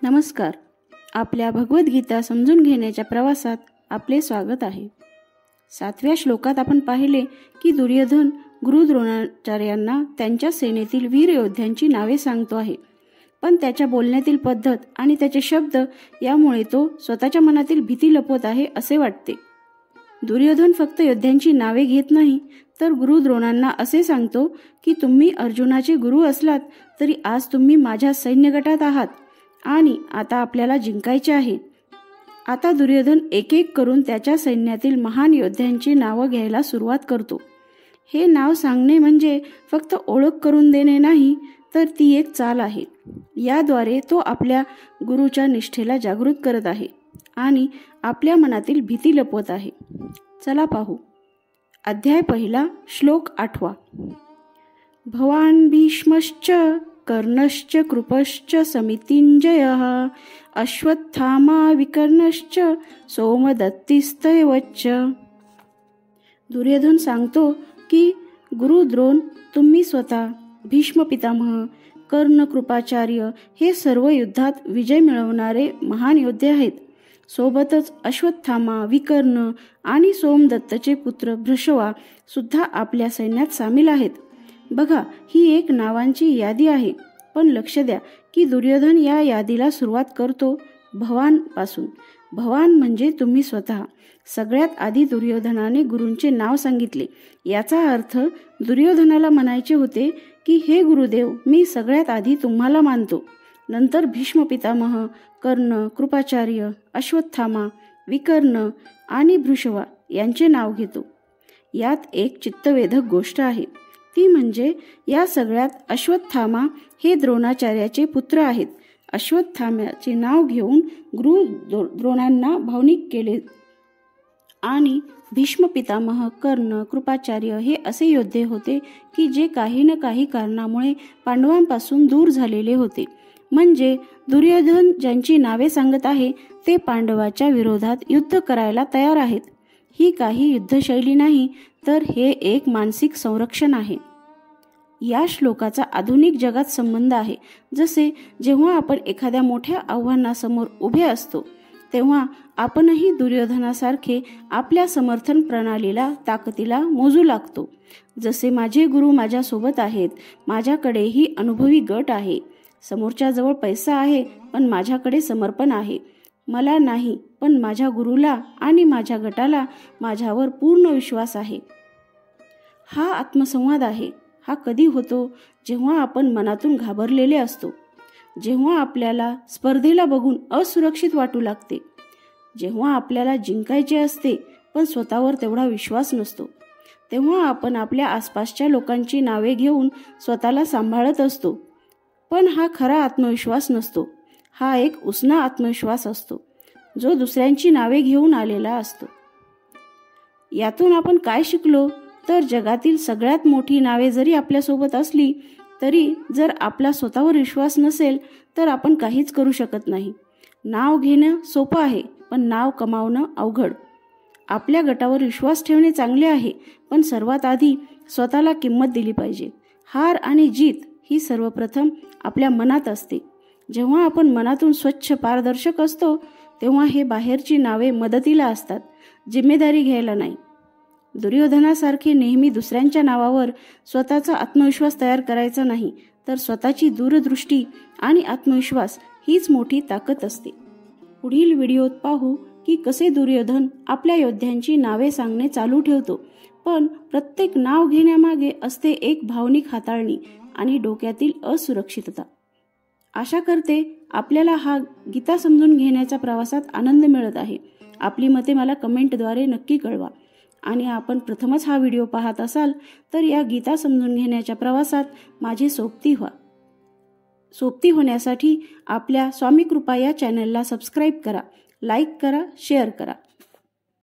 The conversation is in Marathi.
नमस्कार. आपल्या भगवद्गीता समजून घेण्याच्या प्रवासात आपले स्वागत आहे. 7व्या श्लोकात आपण पाहिले की दुर्योधन गुरु द्रोणाचार्यांना त्यांच्या सेनेतील वीर योद्ध्यांची नावे सांगतो आहे. पण त्याच्या बोलण्यातील पद्धत आणि त्याचे शब्द यामुळे तो स्वतःच्या मनातील भीती लपवत आहे असे वाटते. दुर्योधन फक्त योद्ध्यांची नावे घेत नाही, तर गुरु द्रोणांना असे सांगतो की तुम्ही अर्जुनाचे गुरु असलात तरी आज तुम्ही माझ्या सैन्य गटात आहात आणि आता आपल्याला जिंकायचे आहे. आता दुर्योधन एक एक करून त्याच्या सैन्यातील महान योद्ध्यांची नावं घ्यायला सुरुवात करतो. हे नाव सांगणे म्हणजे फक्त ओळख करून देणे नाही, तर ती एक चाल आहे. याद्वारे तो आपल्या गुरुच्या निष्ठेला जागृत करत आहे आणि आपल्या मनातील भीती लपवत आहे. चला पाहू. अध्याय 1, श्लोक 8. भवान भीष्मश्च कर्णश्च कृपश्च समितिंजयः अश्वत्थामा विकर्णश्च सोमदत्तिस्तैवच. दुर्योधन सांगतो की गुरु द्रोण, तुम्ही स्वतः, भीष्म पितामह, कर्ण, कृपाचार्य हे सर्व युद्धात विजय मिळवणारे महान योद्धे आहेत. सोबतच अश्वत्थामा, विकर्ण आणि सोमदत्तचे पुत्र भृशवा सुद्धा आपल्या सैन्यात सामील आहेत. बघा, ही एक नावांची यादी आहे, पण लक्ष द्या की दुर्योधन या यादीला सुरुवात करतो भवान पासून. भवान म्हणजे तुम्ही स्वतः. सगळ्यात आधी दुर्योधनाने गुरूंचे नाव सांगितले. याचा अर्थ दुर्योधनाला म्हणायचे होते की हे गुरुदेव, मी सगळ्यात आधी तुम्हाला मानतो. नंतर भीष्म पितामह, कर्ण, कृपाचार्य, अश्वत्थामा, विकर्ण आणि भृशवा यांचे नाव घेतो. यात एक चित्तवेधक गोष्ट आहे, ती म्हणजे या सगळ्यात अश्वत्थामा हे द्रोणाचार्याचे पुत्र आहेत. अश्वत्थाम्याचे नाव घेऊन गुरु द्रोणांना भावनिक केले आणि भीष्म पितामह, कर्ण, कृपाचार्य हे असे योद्धे होते की जे काही न काही कारणामुळे पांडवांपासून दूर झालेले होते. म्हणजे दुर्योधन ज्यांची नावे सांगत आहे ते पांडवाच्या विरोधात युद्ध करायला तयार आहेत. ही काही युद्धशैली नाही, तर हे एक मानसिक संरक्षण आहे. या श्लोकाचा आधुनिक जगात संबंध आहे. जसे जेव्हा आपण एखाद्या मोठ्या आव्हानासमोर उभे असतो तेव्हा आपणही दुर्योधनासारखे आपल्या समर्थन प्रणालीला, ताकदीला मोजू लागतो. जसे माझे गुरु माझ्या सोबत आहेत, माझ्याकडेही अनुभवी गट आहे, समोरच्याजवळ पैसा आहे पण माझ्याकडे समर्पण आहे, मला नाही पण माझ्या गुरुला आणि माझ्या गटाला माझ्यावर पूर्ण विश्वास आहे. हा आत्मसंवाद आहे. हा कधी होतो? जेव्हा आपण मनातून घाबरलेले असतो, जेव्हा आपल्याला स्पर्धेला बघून असुरक्षित वाटू लागते, जेव्हा आपल्याला जिंकायचे असते पण स्वतःवर तेवढा विश्वास नसतो, तेव्हा आपण आपल्या आसपासच्या लोकांची नावे घेऊन स्वतःला सांभाळत असतो. पण हा खरा आत्मविश्वास नसतो. हा एक उसना आत्मविश्वास असतो, जो दुसऱ्यांची नावे घेऊन आलेला असतो. यातून आपण काय शिकलो? तर जगातील सगळ्यात मोठी नावे जरी आपल्यासोबत असली तरी जर आपला स्वतःवर विश्वास नसेल तर आपण काहीच करू शकत नाही. नाव घेणं सोपं आहे, पण नाव कमावणं अवघड. आपल्या गटावर विश्वास ठेवणे चांगले आहे, पण सर्वात आधी स्वतःला किंमत दिली पाहिजे. हार आणि जीत ही सर्वप्रथम आपल्या मनात असते. जेव्हा आपण मनातून स्वच्छ, पारदर्शक असतो तेव्हा हे बाहेरची नावे मदतीला असतात, जिम्मेदारी घ्यायला नाही. दुर्योधनासारखे नेहमी दुसऱ्यांच्या नावावर स्वतःचा आत्मविश्वास तयार करायचा नाही, तर स्वतःची दूरदृष्टी आणि आत्मविश्वास हीच मोठी ताकद असते. पुढील व्हिडिओत पाहू की कसे दुर्योधन आपल्या योद्ध्यांची नावे सांगणे चालू ठेवतो, पण प्रत्येक नाव घेण्यामागे असते एक भावनिक हाताळणी आणि डोक्यातील असुरक्षितता. आशा करते आपल्याला हा गीता समजून घेण्याच्या प्रवासात आनंद मिळत आहे. आपली मते मला कमेंटद्वारे नक्की कळवा. आणि आपण प्रथमच हा व्हिडिओ पाहत असाल तर या गीता समजून घेण्याच्या प्रवासात माझी सोबती होण्यासाठी आपल्या स्वामी कृपा या चॅनलला सबस्क्राईब करा, लाईक करा, शेअर करा.